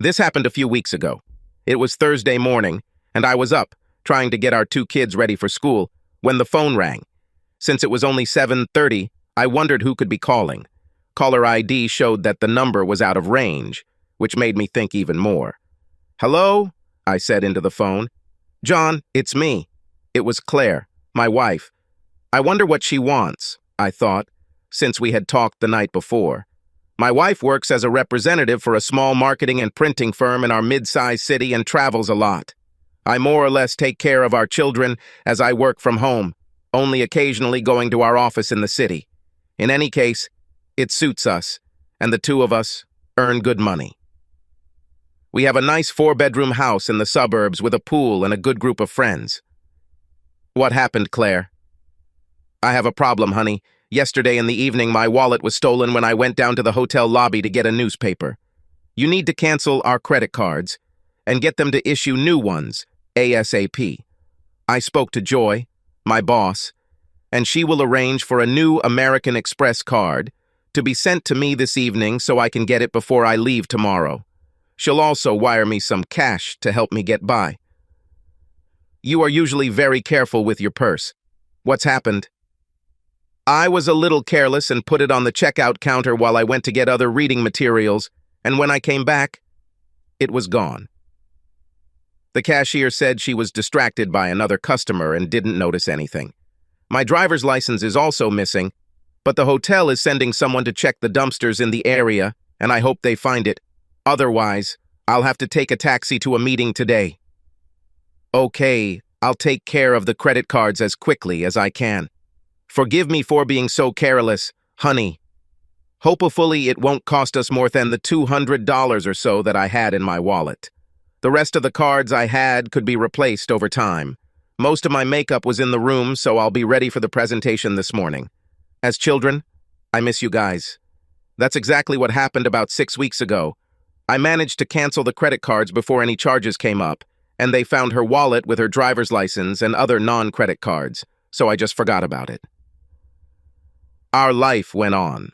This happened a few weeks ago. It was Thursday morning, and I was up, trying to get our two kids ready for school, when the phone rang. Since it was only 7:30, I wondered who could be calling. Caller ID showed that the number was out of range, which made me think even more. "Hello?" I said into the phone. "John, it's me." It was Claire, my wife. I wonder what she wants, I thought, since we had talked the night before. My wife works as a representative for a small marketing and printing firm in our mid-sized city and travels a lot. I more or less take care of our children as I work from home, only occasionally going to our office in the city. In any case, it suits us, and the two of us earn good money. We have a nice 4-bedroom house in the suburbs with a pool and a good group of friends. What happened, Claire? I have a problem, honey. Yesterday in the evening, my wallet was stolen when I went down to the hotel lobby to get a newspaper. You need to cancel our credit cards and get them to issue new ones, ASAP. I spoke to Joy, my boss, and she will arrange for a new American Express card to be sent to me this evening so I can get it before I leave tomorrow. She'll also wire me some cash to help me get by. You are usually very careful with your purse. What's happened? I was a little careless and put it on the checkout counter while I went to get other reading materials, and when I came back, it was gone. The cashier said she was distracted by another customer and didn't notice anything. My driver's license is also missing, but the hotel is sending someone to check the dumpsters in the area, and I hope they find it. Otherwise, I'll have to take a taxi to a meeting today. Okay, I'll take care of the credit cards as quickly as I can. Forgive me for being so careless, honey. Hopefully it won't cost us more than the $200 or so that I had in my wallet. The rest of the cards I had could be replaced over time. Most of my makeup was in the room, so I'll be ready for the presentation this morning. As children, I miss you guys. That's exactly what happened about 6 weeks ago. I managed to cancel the credit cards before any charges came up, and they found her wallet with her driver's license and other non-credit cards, so I just forgot about it. Our life went on.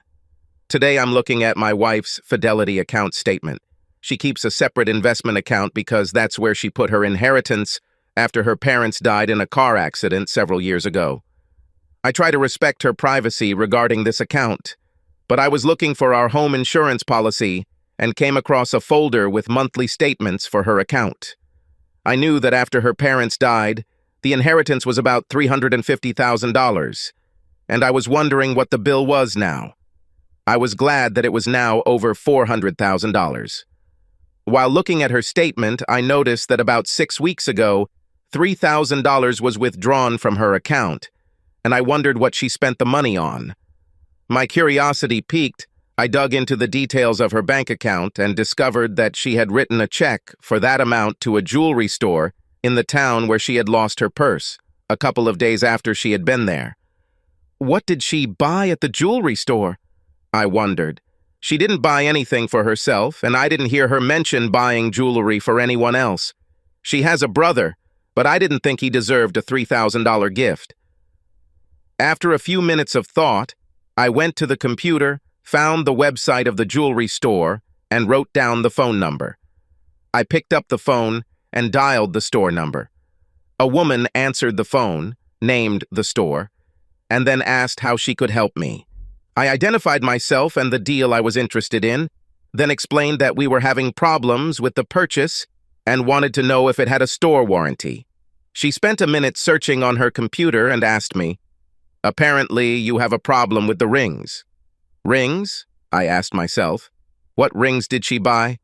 Today I'm looking at my wife's Fidelity account statement. She keeps a separate investment account because that's where she put her inheritance after her parents died in a car accident several years ago. I try to respect her privacy regarding this account, but I was looking for our home insurance policy and came across a folder with monthly statements for her account. I knew that after her parents died, the inheritance was about $350,000, and I was wondering what the bill was now. I was glad that it was now over $400,000. While looking at her statement, I noticed that about 6 weeks ago, $3,000 was withdrawn from her account, and I wondered what she spent the money on. My curiosity piqued. I dug into the details of her bank account and discovered that she had written a check for that amount to a jewelry store in the town where she had lost her purse, a couple of days after she had been there. What did she buy at the jewelry store? I wondered. She didn't buy anything for herself, and I didn't hear her mention buying jewelry for anyone else. She has a brother, but I didn't think he deserved a $3,000 gift. After a few minutes of thought, I went to the computer, found the website of the jewelry store, and wrote down the phone number. I picked up the phone and dialed the store number. A woman answered the phone, named the store, and then asked how she could help me. I identified myself and the deal I was interested in, then explained that we were having problems with the purchase and wanted to know if it had a store warranty. She spent a minute searching on her computer and asked me, "Apparently, you have a problem with the rings." Rings? I asked myself. What rings did she buy?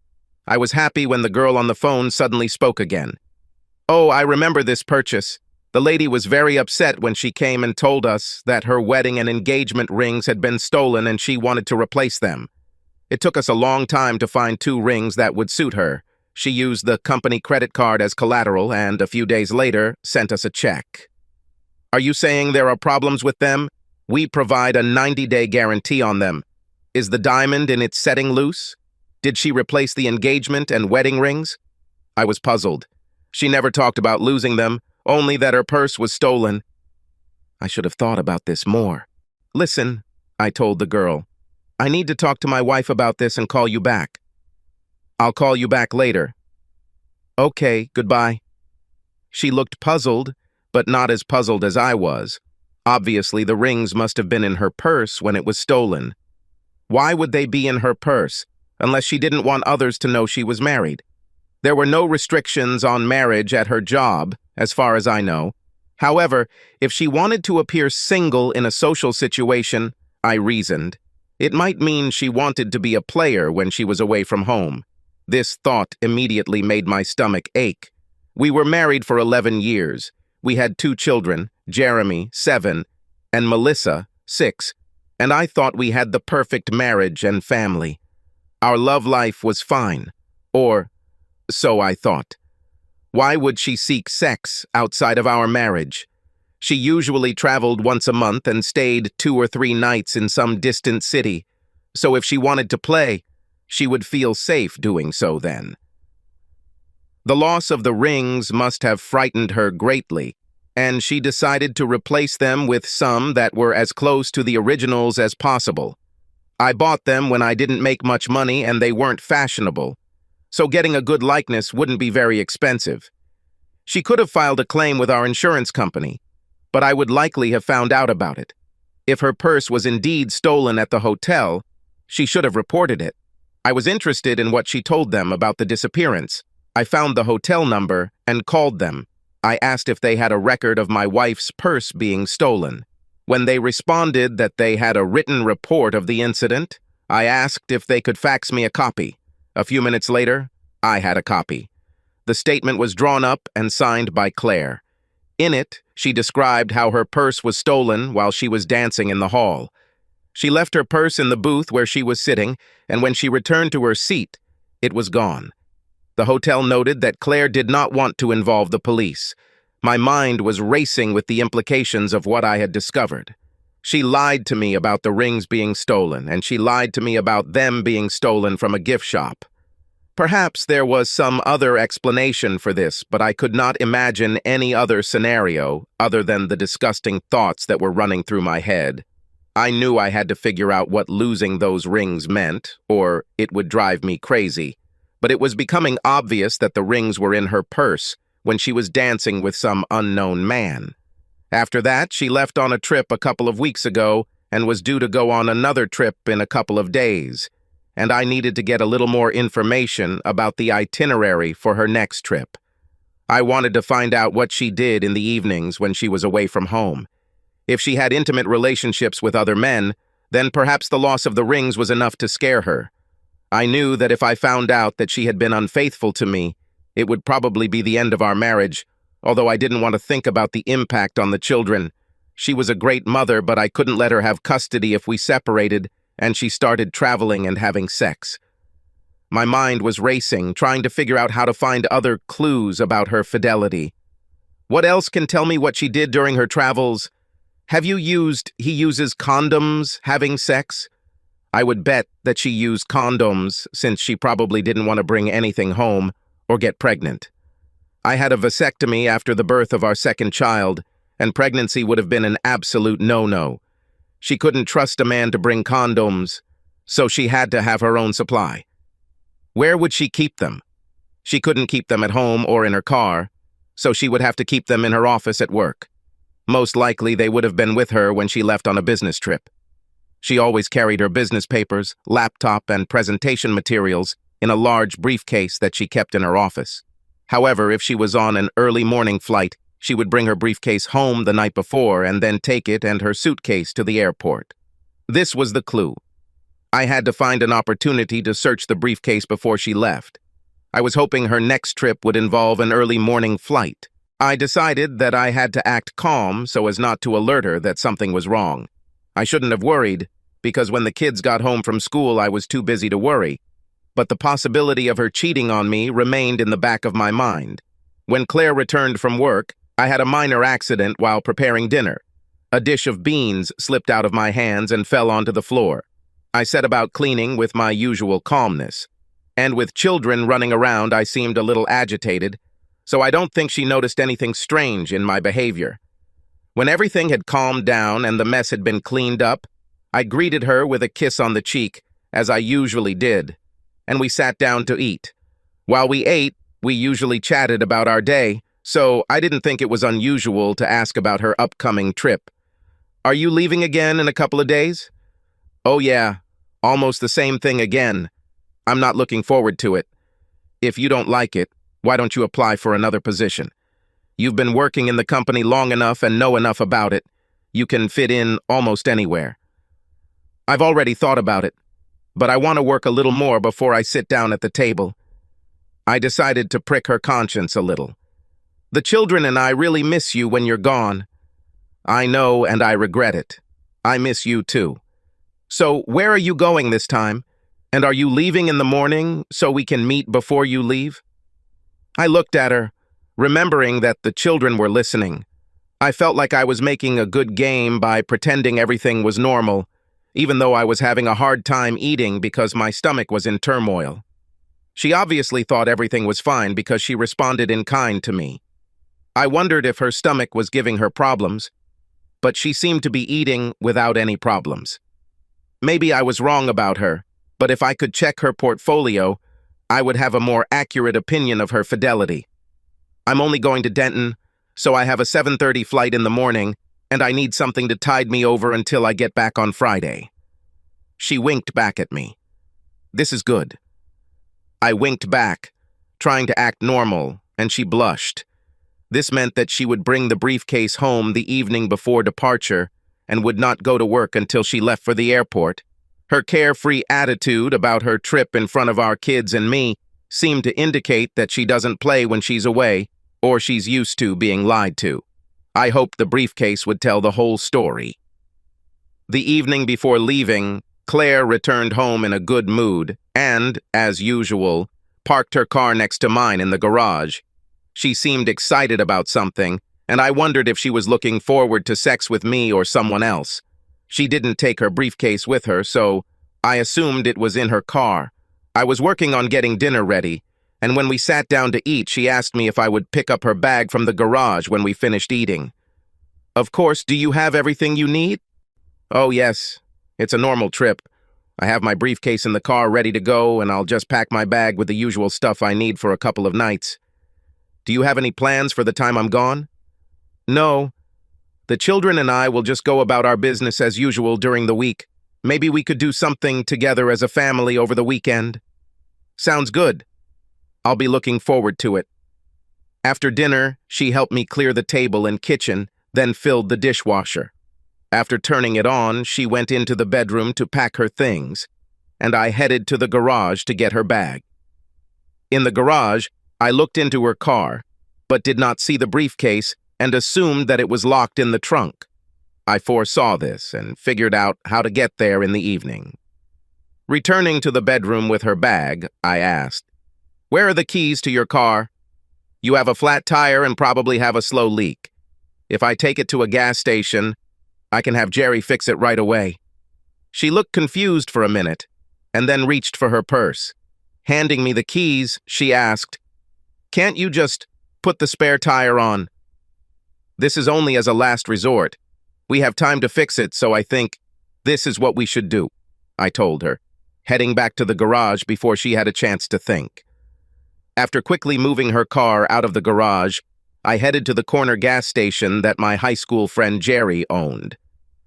I was happy when the girl on the phone suddenly spoke again. "Oh, I remember this purchase. The lady was very upset when she came and told us that her wedding and engagement rings had been stolen and she wanted to replace them. It took us a long time to find 2 rings that would suit her. She used the company credit card as collateral and, a few days later, sent us a check." Are you saying there are problems with them? We provide a 90-day guarantee on them. Is the diamond in its setting loose? Did she replace the engagement and wedding rings? I was puzzled. She never talked about losing them, only that her purse was stolen. I should have thought about this more. "Listen," I told the girl. "I need to talk to my wife about this and call you back." I'll call you back later. Okay, goodbye. She looked puzzled, but not as puzzled as I was. Obviously, the rings must have been in her purse when it was stolen. Why would they be in her purse, unless she didn't want others to know she was married? There were no restrictions on marriage at her job, as far as I know. However, if she wanted to appear single in a social situation, I reasoned, it might mean she wanted to be a player when she was away from home. This thought immediately made my stomach ache. We were married for 11 years. We had 2 children, Jeremy, 7, and Melissa, 6, and I thought we had the perfect marriage and family. Our love life was fine, or so I thought. Why would she seek sex outside of our marriage? She usually traveled once a month and stayed 2 or 3 nights in some distant city, so if she wanted to play, she would feel safe doing so then. The loss of the rings must have frightened her greatly, and she decided to replace them with some that were as close to the originals as possible. I bought them when I didn't make much money and they weren't fashionable, so getting a good likeness wouldn't be very expensive. She could have filed a claim with our insurance company, but I would likely have found out about it. If her purse was indeed stolen at the hotel, she should have reported it. I was interested in what she told them about the disappearance. I found the hotel number and called them. I asked if they had a record of my wife's purse being stolen. When they responded that they had a written report of the incident, I asked if they could fax me a copy. A few minutes later, I had a copy. The statement was drawn up and signed by Claire. In it, she described how her purse was stolen while she was dancing in the hall. She left her purse in the booth where she was sitting, and when she returned to her seat, it was gone. The hotel noted that Claire did not want to involve the police. My mind was racing with the implications of what I had discovered. She lied to me about the rings being stolen, and she lied to me about them being stolen from a gift shop. Perhaps there was some other explanation for this, but I could not imagine any other scenario other than the disgusting thoughts that were running through my head. I knew I had to figure out what losing those rings meant, or it would drive me crazy. But it was becoming obvious that the rings were in her purse when she was dancing with some unknown man. After that, she left on a trip a couple of weeks ago and was due to go on another trip in a couple of days, and I needed to get a little more information about the itinerary for her next trip. I wanted to find out what she did in the evenings when she was away from home. If she had intimate relationships with other men, then perhaps the loss of the rings was enough to scare her. I knew that if I found out that she had been unfaithful to me, it would probably be the end of our marriage, although I didn't want to think about the impact on the children. She was a great mother, but I couldn't let her have custody if we separated, and she started traveling and having sex. My mind was racing, trying to figure out how to find other clues about her fidelity. What else can tell me what she did during her travels? Have you he uses condoms having sex? I would bet that she used condoms since she probably didn't want to bring anything home or get pregnant. I had a vasectomy after the birth of our second child, and pregnancy would have been an absolute no-no. She couldn't trust a man to bring condoms, so she had to have her own supply. Where would she keep them? She couldn't keep them at home or in her car, so she would have to keep them in her office at work. Most likely they would have been with her when she left on a business trip. She always carried her business papers, laptop, and presentation materials in a large briefcase that she kept in her office. However, if she was on an early morning flight, she would bring her briefcase home the night before and then take it and her suitcase to the airport. This was the clue. I had to find an opportunity to search the briefcase before she left. I was hoping her next trip would involve an early morning flight. I decided that I had to act calm so as not to alert her that something was wrong. I shouldn't have worried, because when the kids got home from school I was too busy to worry. But the possibility of her cheating on me remained in the back of my mind. When Claire returned from work, I had a minor accident while preparing dinner. A dish of beans slipped out of my hands and fell onto the floor. I set about cleaning with my usual calmness. And with children running around, I seemed a little agitated, so I don't think she noticed anything strange in my behavior. When everything had calmed down and the mess had been cleaned up, I greeted her with a kiss on the cheek, as I usually did, and we sat down to eat. While we ate, we usually chatted about our day, so I didn't think it was unusual to ask about her upcoming trip. Are you leaving again in a couple of days? Oh yeah, almost the same thing again. I'm not looking forward to it. If you don't like it, why don't you apply for another position? You've been working in the company long enough and know enough about it. You can fit in almost anywhere. I've already thought about it, but I want to work a little more before I sit down at the table. I decided to prick her conscience a little. The children and I really miss you when you're gone. I know, and I regret it. I miss you too. So where are you going this time? And are you leaving in the morning so we can meet before you leave? I looked at her, remembering that the children were listening. I felt like I was making a good game by pretending everything was normal, even though I was having a hard time eating because my stomach was in turmoil. She obviously thought everything was fine because she responded in kind to me. I wondered if her stomach was giving her problems, but she seemed to be eating without any problems. Maybe I was wrong about her, but if I could check her portfolio, I would have a more accurate opinion of her fidelity. I'm only going to Denton, so I have a 7:30 flight in the morning, and I need something to tide me over until I get back on Friday. She winked back at me. This is good. I winked back, trying to act normal, and she blushed. This meant that she would bring the briefcase home the evening before departure and would not go to work until she left for the airport. Her carefree attitude about her trip in front of our kids and me seemed to indicate that she doesn't play when she's away, or she's used to being lied to. I hoped the briefcase would tell the whole story. The evening before leaving, Claire returned home in a good mood and, as usual, parked her car next to mine in the garage. She seemed excited about something, and I wondered if she was looking forward to sex with me or someone else. She didn't take her briefcase with her, so I assumed it was in her car. I was working on getting dinner ready, and when we sat down to eat, she asked me if I would pick up her bag from the garage when we finished eating. Of course, do you have everything you need? Oh, yes. It's a normal trip. I have my briefcase in the car ready to go, and I'll just pack my bag with the usual stuff I need for a couple of nights. Do you have any plans for the time I'm gone? No. The children and I will just go about our business as usual during the week. Maybe we could do something together as a family over the weekend. Sounds good. I'll be looking forward to it. After dinner, she helped me clear the table and kitchen, then filled the dishwasher. After turning it on, she went into the bedroom to pack her things, and I headed to the garage to get her bag. In the garage, I looked into her car, but did not see the briefcase and assumed that it was locked in the trunk. I foresaw this and figured out how to get there in the evening. Returning to the bedroom with her bag, I asked, "Where are the keys to your car? You have a flat tire and probably have a slow leak. If I take it to a gas station, I can have Jerry fix it right away." She looked confused for a minute and then reached for her purse. Handing me the keys, she asked, "Can't you just put the spare tire on?" "This is only as a last resort. We have time to fix it, so I think this is what we should do," I told her, heading back to the garage before she had a chance to think. After quickly moving her car out of the garage, I headed to the corner gas station that my high school friend Jerry owned.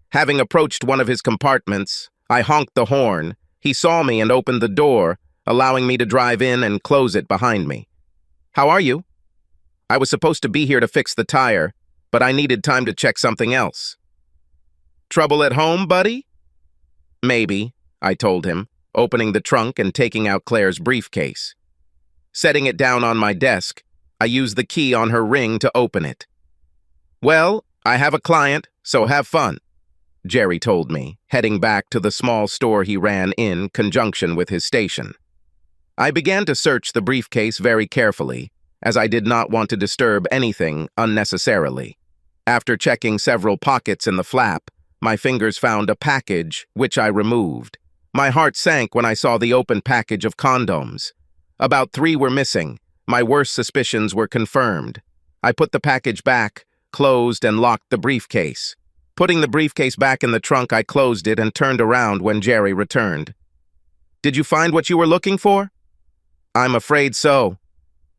Having approached one of his compartments, I honked the horn. He saw me and opened the door, allowing me to drive in and close it behind me. "How are you?" "I was supposed to be here to fix the tire, but I needed time to check something else." "Trouble at home, buddy?" "Maybe," I told him, opening the trunk and taking out Claire's briefcase. Setting it down on my desk, I used the key on her ring to open it. "Well, I have a client, so have fun," Jerry told me, heading back to the small store he ran in conjunction with his station. I began to search the briefcase very carefully, as I did not want to disturb anything unnecessarily. After checking several pockets in the flap, my fingers found a package, which I removed. My heart sank when I saw the open package of condoms. About 3 were missing. My worst suspicions were confirmed. I put the package back, closed, and locked the briefcase. Putting the briefcase back in the trunk, I closed it and turned around when Jerry returned. "Did you find what you were looking for?" I'm afraid so.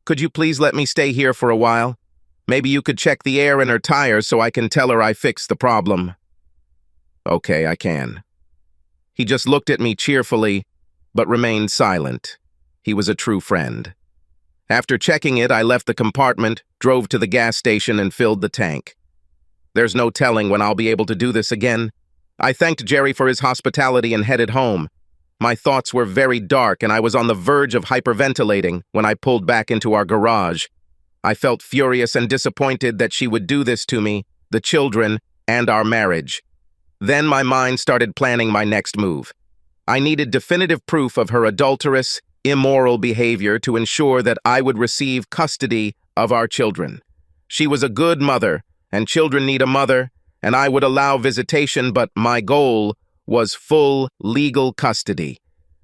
Could you please let me stay here for a while? Maybe you could check the air in her tires so I can tell her I fixed the problem. Okay, I can. He just looked at me cheerfully, but remained silent. He was a true friend. After checking it, I left the compartment, drove to the gas station, and filled the tank. There's no telling when I'll be able to do this again. I thanked Jerry for his hospitality and headed home. My thoughts were very dark, and I was on the verge of hyperventilating when I pulled back into our garage. I felt furious and disappointed that she would do this to me, the children, and our marriage. Then my mind started planning my next move. I needed definitive proof of her adulterous, immoral behavior to ensure that I would receive custody of our children. She was a good mother, and children need a mother, and I would allow visitation, but my goal was full legal custody.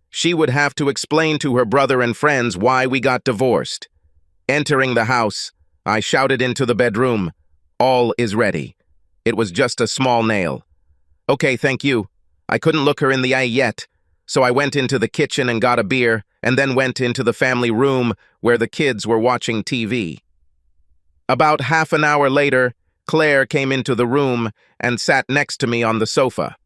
She would have to explain to her brother and friends why we got divorced. Entering the house, I shouted into the bedroom, "All is ready." It was just a small nail. Okay, thank you. I couldn't look her in the eye yet, so I went into the kitchen and got a beer, and then went into the family room where the kids were watching TV. About half an hour later, Claire came into the room and sat next to me on the sofa.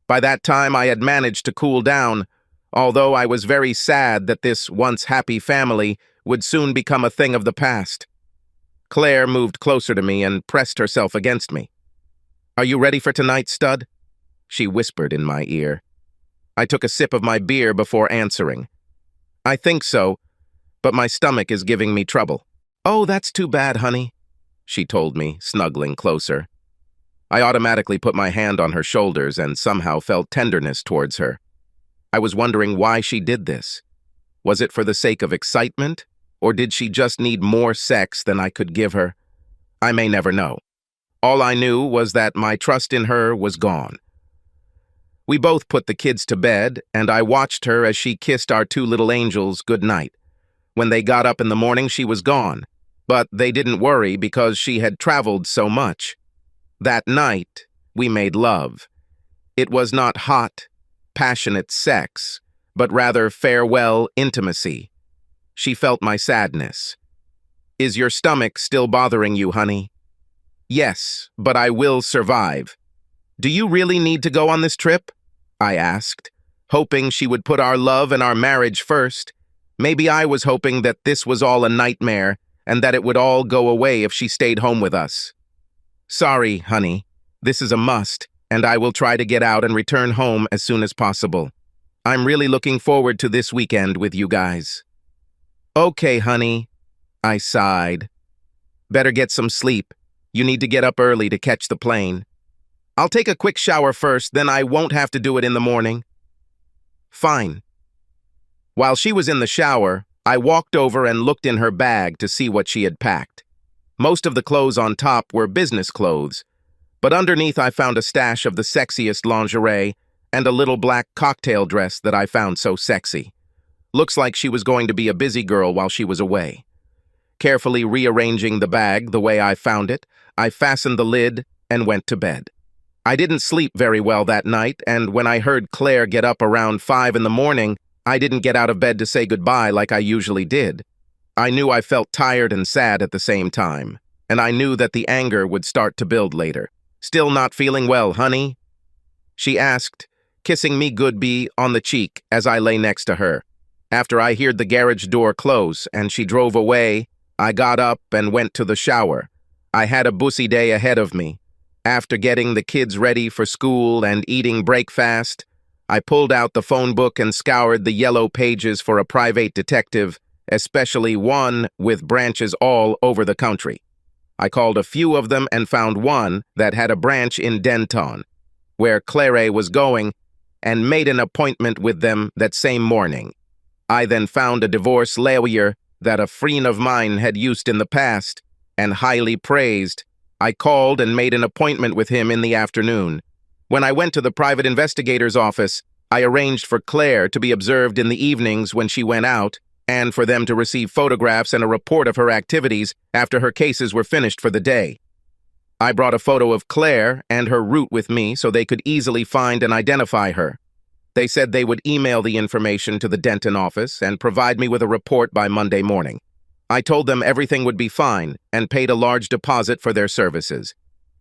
By that time, I had managed to cool down, although I was very sad that this once happy family would soon become a thing of the past. Claire moved closer to me and pressed herself against me. "Are you ready for tonight, stud?" she whispered in my ear. I took a sip of my beer before answering. "I think so, but my stomach is giving me trouble." "Oh, that's too bad, honey," she told me, snuggling closer. I automatically put my hand on her shoulders and somehow felt tenderness towards her. I was wondering why she did this. Was it for the sake of excitement, or did she just need more sex than I could give her? I may never know. All I knew was that my trust in her was gone. We both put the kids to bed, and I watched her as she kissed our two little angels good night. When they got up in the morning, she was gone, but they didn't worry because she had traveled so much. That night, we made love. It was not hot, passionate sex, but rather farewell intimacy. She felt my sadness. "Is your stomach still bothering you, honey?" "Yes, but I will survive." "Do you really need to go on this trip?" I asked, hoping she would put our love and our marriage first. Maybe I was hoping that this was all a nightmare and that it would all go away if she stayed home with us. "Sorry, honey. This is a must, and I will try to get out and return home as soon as possible. I'm really looking forward to this weekend with you guys." "Okay, honey," I sighed. "Better get some sleep. You need to get up early to catch the plane." "I'll take a quick shower first, then I won't have to do it in the morning." "Fine." While she was in the shower, I walked over and looked in her bag to see what she had packed. Most of the clothes on top were business clothes, but underneath I found a stash of the sexiest lingerie and a little black cocktail dress that I found so sexy. Looks like she was going to be a busy girl while she was away. Carefully rearranging the bag the way I found it, I fastened the lid and went to bed. I didn't sleep very well that night, and when I heard Claire get up around 5 in the morning, I didn't get out of bed to say goodbye like I usually did. I knew I felt tired and sad at the same time, and I knew that the anger would start to build later. "Still not feeling well, honey?" she asked, kissing me goodbye on the cheek as I lay next to her. After I heard the garage door close and she drove away, I got up and went to the shower. I had a busy day ahead of me. After getting the kids ready for school and eating breakfast, I pulled out the phone book and scoured the yellow pages for a private detective, especially one with branches all over the country. I called a few of them and found one that had a branch in Denton, where Claire was going, and made an appointment with them that same morning. I then found a divorce lawyer that a friend of mine had used in the past and highly praised. I called and made an appointment with him in the afternoon. When I went to the private investigator's office, I arranged for Claire to be observed in the evenings when she went out, and for them to receive photographs and a report of her activities after her cases were finished for the day. I brought a photo of Claire and her route with me so they could easily find and identify her. They said they would email the information to the Denton office and provide me with a report by Monday morning. I told them everything would be fine and paid a large deposit for their services.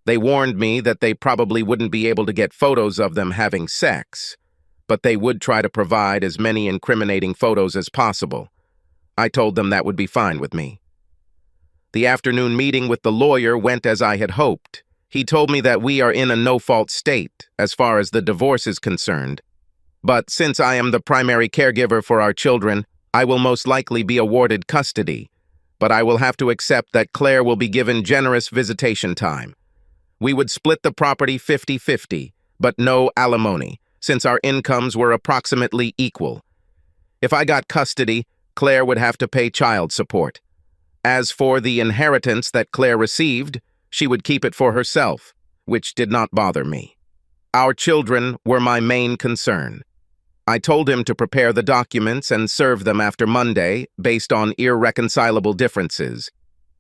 They warned me that they probably wouldn't be able to get photos of them having sex, but they would try to provide as many incriminating photos as possible. I told them that would be fine with me. The afternoon meeting with the lawyer went as I had hoped. He told me that we are in a no-fault state as far as the divorce is concerned. But since I am the primary caregiver for our children, I will most likely be awarded custody. But I will have to accept that Claire will be given generous visitation time. We would split the property 50-50, but no alimony, since our incomes were approximately equal. If I got custody, Claire would have to pay child support. As for the inheritance that Claire received, she would keep it for herself, which did not bother me. Our children were my main concern. I told him to prepare the documents and serve them after Monday based on irreconcilable differences,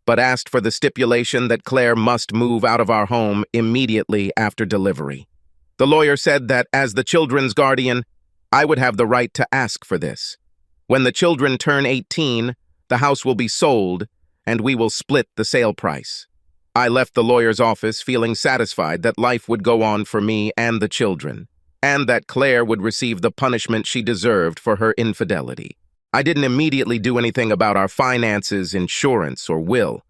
but asked for the stipulation that Claire must move out of our home immediately after delivery. The lawyer said that as the children's guardian, I would have the right to ask for this. When the children turn 18, the house will be sold, and we will split the sale price. I left the lawyer's office feeling satisfied that life would go on for me and the children, and that Claire would receive the punishment she deserved for her infidelity. I didn't immediately do anything about our finances, insurance, or will.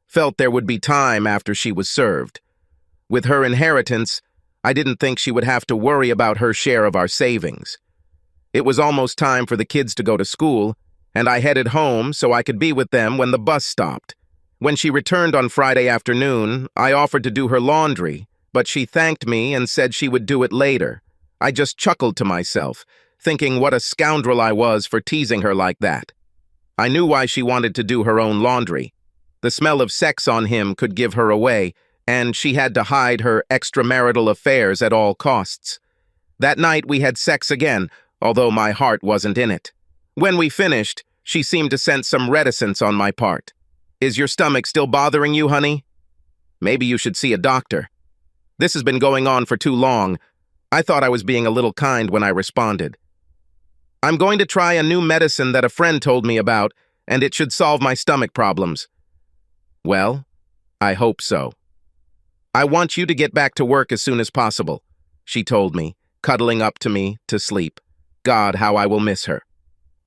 Felt there would be time after she was served. With her inheritance, I didn't think she would have to worry about her share of our savings. It was almost time for the kids to go to school, and I headed home so I could be with them when the bus stopped. When she returned on Friday afternoon, I offered to do her laundry, but she thanked me and said she would do it later. I just chuckled to myself, thinking what a scoundrel I was for teasing her like that. I knew why she wanted to do her own laundry. The smell of sex on him could give her away, and she had to hide her extramarital affairs at all costs. That night we had sex again, although my heart wasn't in it. When we finished, she seemed to sense some reticence on my part. "Is your stomach still bothering you, honey? Maybe you should see a doctor. This has been going on for too long." I thought I was being a little kind when I responded. "I'm going to try a new medicine that a friend told me about, and it should solve my stomach problems." "Well, I hope so." "I want you to get back to work as soon as possible," she told me, cuddling up to me to sleep. God, how I will miss her.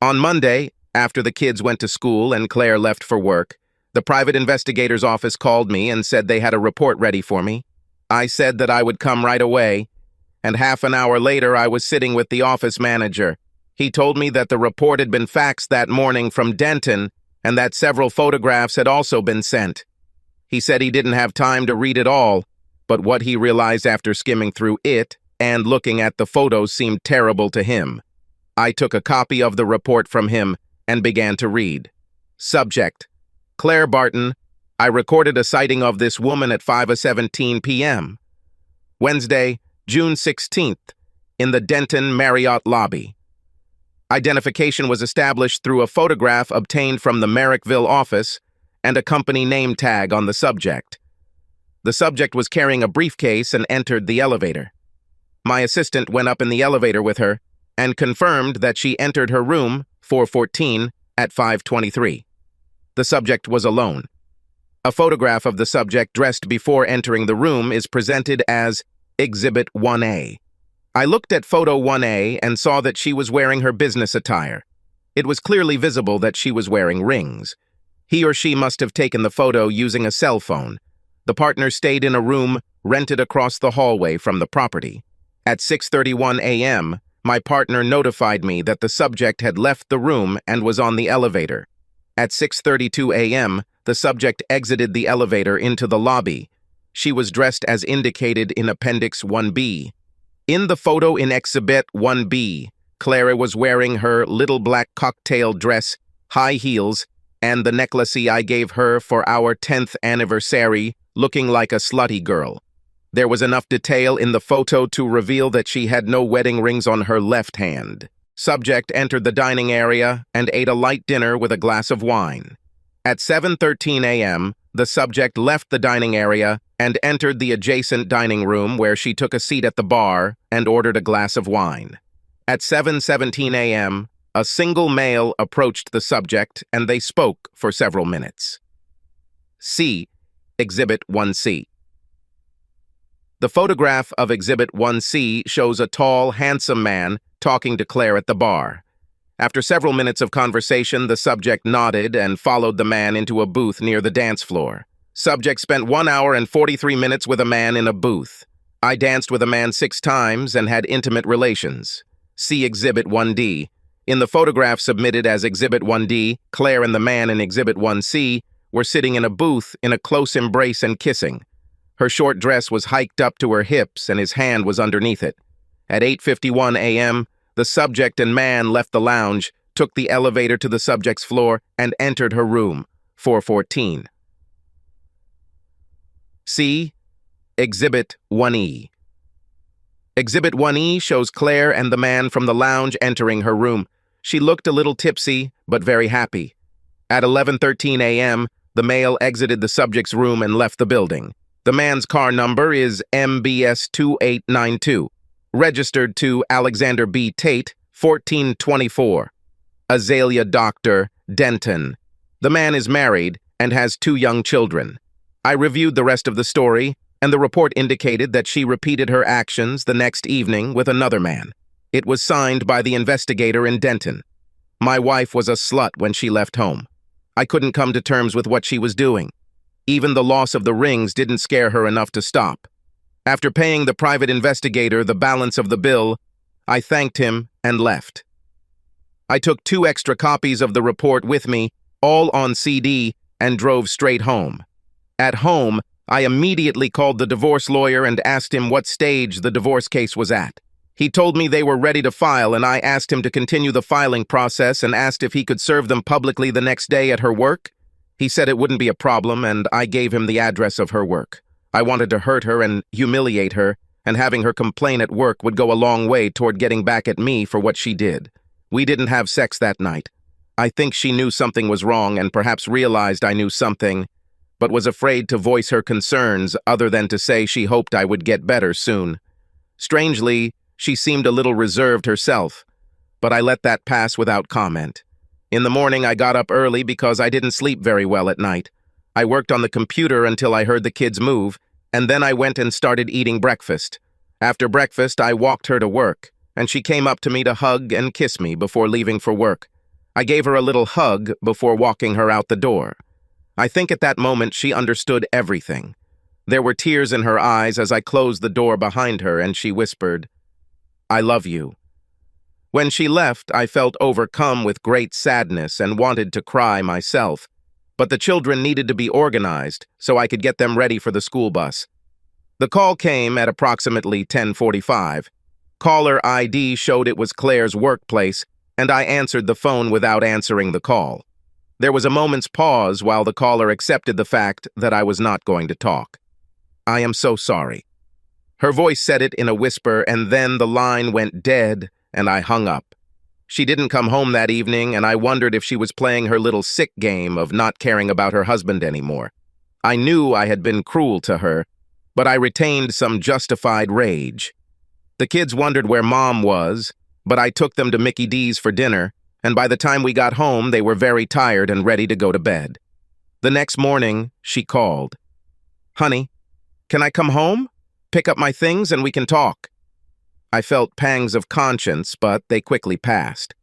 On Monday, after the kids went to school and Claire left for work, the private investigator's office called me and said they had a report ready for me. I said that I would come right away, and half an hour later I was sitting with the office manager. He told me that the report had been faxed that morning from Denton and that several photographs had also been sent. He said he didn't have time to read it all, but what he realized after skimming through it and looking at the photos seemed terrible to him. I took a copy of the report from him and began to read. Subject: Claire Barton. I recorded a sighting of this woman at 5:17 p.m. Wednesday, June 16th, in the Denton Marriott lobby. Identification was established through a photograph obtained from the Merrickville office and a company name tag on the subject. The subject was carrying a briefcase and entered the elevator. My assistant went up in the elevator with her and confirmed that she entered her room, 414, at 5:23. The subject was alone. A photograph of the subject dressed before entering the room is presented as Exhibit 1A. I looked at Photo 1A and saw that she was wearing her business attire. It was clearly visible that she was wearing rings. He or she must have taken the photo using a cell phone. The partner stayed in a room rented across the hallway from the property. At 6:31 a.m., my partner notified me that the subject had left the room and was on the elevator. At 6:32 a.m., the subject exited the elevator into the lobby. She was dressed as indicated in Appendix 1B. In the photo in Exhibit 1B, Clara was wearing her little black cocktail dress, high heels, and the necklace I gave her for our 10th anniversary, looking like a slutty girl. There was enough detail in the photo to reveal that she had no wedding rings on her left hand. Subject entered the dining area and ate a light dinner with a glass of wine. At 7:13 a.m., the subject left the dining area and entered the adjacent dining room where she took a seat at the bar and ordered a glass of wine. At 7:17 a.m., a single male approached the subject and they spoke for several minutes. C. Exhibit 1C. The photograph of Exhibit 1C shows a tall, handsome man talking to Claire at the bar. After several minutes of conversation, the subject nodded and followed the man into a booth near the dance floor. Subject spent 1 hour and 43 minutes with a man in a booth. I danced with a man 6 times and had intimate relations. See Exhibit 1D. In the photograph submitted as Exhibit 1D, Claire and the man in Exhibit 1C were sitting in a booth in a close embrace and kissing. Her short dress was hiked up to her hips and his hand was underneath it. At 8:51 a.m., the subject and man left the lounge, took the elevator to the subject's floor, and entered her room, 414. C. Exhibit 1E. Exhibit 1E shows Claire and the man from the lounge entering her room. She looked a little tipsy, but very happy. At 11:13 a.m., the male exited the subject's room and left the building. The man's car number is MBS 2892. Registered to Alexander B. Tate, 1424. Azalea Dr. Denton. The man is married and has 2 young children. I reviewed the rest of the story, and the report indicated that she repeated her actions the next evening with another man. It was signed by the investigator in Denton. My wife was a slut when she left home. I couldn't come to terms with what she was doing. Even the loss of the rings didn't scare her enough to stop. After paying the private investigator the balance of the bill, I thanked him and left. I took 2 extra copies of the report with me, all on CD, and drove straight home. At home, I immediately called the divorce lawyer and asked him what stage the divorce case was at. He told me they were ready to file, and I asked him to continue the filing process and asked if he could serve them publicly the next day at her work. He said it wouldn't be a problem, and I gave him the address of her work. I wanted to hurt her and humiliate her, and having her complain at work would go a long way toward getting back at me for what she did. We didn't have sex that night. I think she knew something was wrong and perhaps realized I knew something, but was afraid to voice her concerns other than to say she hoped I would get better soon. Strangely, she seemed a little reserved herself, but I let that pass without comment. In the morning, I got up early because I didn't sleep very well at night. I worked on the computer until I heard the kids move, and then I went and started eating breakfast. After breakfast, I walked her to work, and she came up to me to hug and kiss me before leaving for work. I gave her a little hug before walking her out the door. I think at that moment she understood everything. There were tears in her eyes as I closed the door behind her, and she whispered, "I love you." When she left, I felt overcome with great sadness and wanted to cry myself. But the children needed to be organized so I could get them ready for the school bus. The call came at approximately 10:45. Caller ID showed it was Claire's workplace, and I answered the phone without answering the call. There was a moment's pause while the caller accepted the fact that I was not going to talk. "I am so sorry." Her voice said it in a whisper, and then the line went dead, and I hung up. She didn't come home that evening, and I wondered if she was playing her little sick game of not caring about her husband anymore. I knew I had been cruel to her, but I retained some justified rage. The kids wondered where Mom was, but I took them to Mickey D's for dinner, and by the time we got home, they were very tired and ready to go to bed. The next morning, she called. "Honey, can I come home? Pick up my things and we can talk." I felt pangs of conscience, but they quickly passed.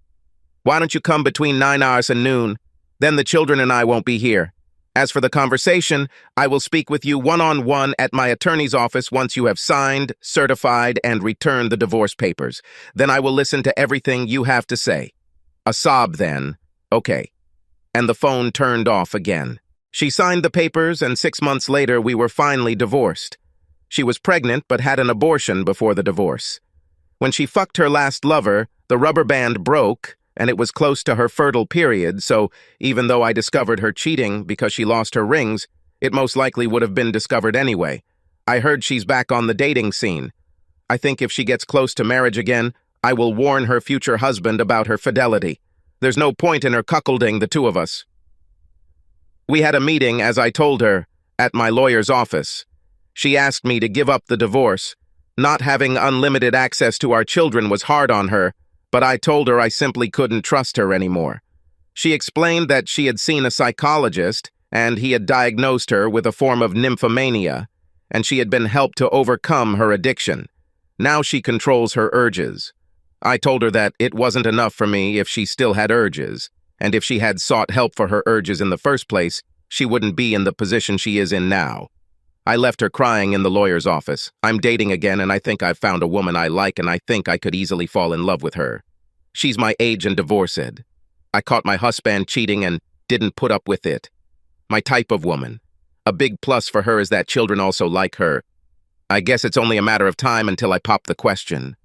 "Why don't you come between 9 hours and noon? Then the children and I won't be here. As for the conversation, I will speak with you one-on-one at my attorney's office once you have signed, certified, and returned the divorce papers. Then I will listen to everything you have to say." A sob then, "Okay." And the phone turned off again. She signed the papers, and 6 months later we were finally divorced. She was pregnant but had an abortion before the divorce. When she fucked her last lover, the rubber band broke, and it was close to her fertile period, so even though I discovered her cheating because she lost her rings, it most likely would have been discovered anyway. I heard she's back on the dating scene. I think if she gets close to marriage again, I will warn her future husband about her fidelity. There's no point in her cuckolding the 2 of us. We had a meeting, as I told her, at my lawyer's office. She asked me to give up the divorce. Not having unlimited access to our children was hard on her, but I told her I simply couldn't trust her anymore. She explained that she had seen a psychologist and he had diagnosed her with a form of nymphomania, and she had been helped to overcome her addiction. Now she controls her urges. I told her that it wasn't enough for me if she still had urges, and if she had sought help for her urges in the first place, she wouldn't be in the position she is in now. I left her crying in the lawyer's office. I'm dating again, and I think I've found a woman I like, and I think I could easily fall in love with her. She's my age and divorced. I caught my husband cheating and didn't put up with it. My type of woman. A big plus for her is that children also like her. I guess it's only a matter of time until I pop the question.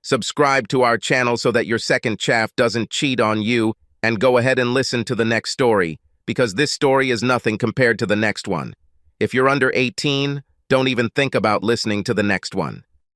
Subscribe to our channel so that your second chaff doesn't cheat on you, and go ahead and listen to the next story, because this story is nothing compared to the next one. If you're under 18, don't even think about listening to the next one.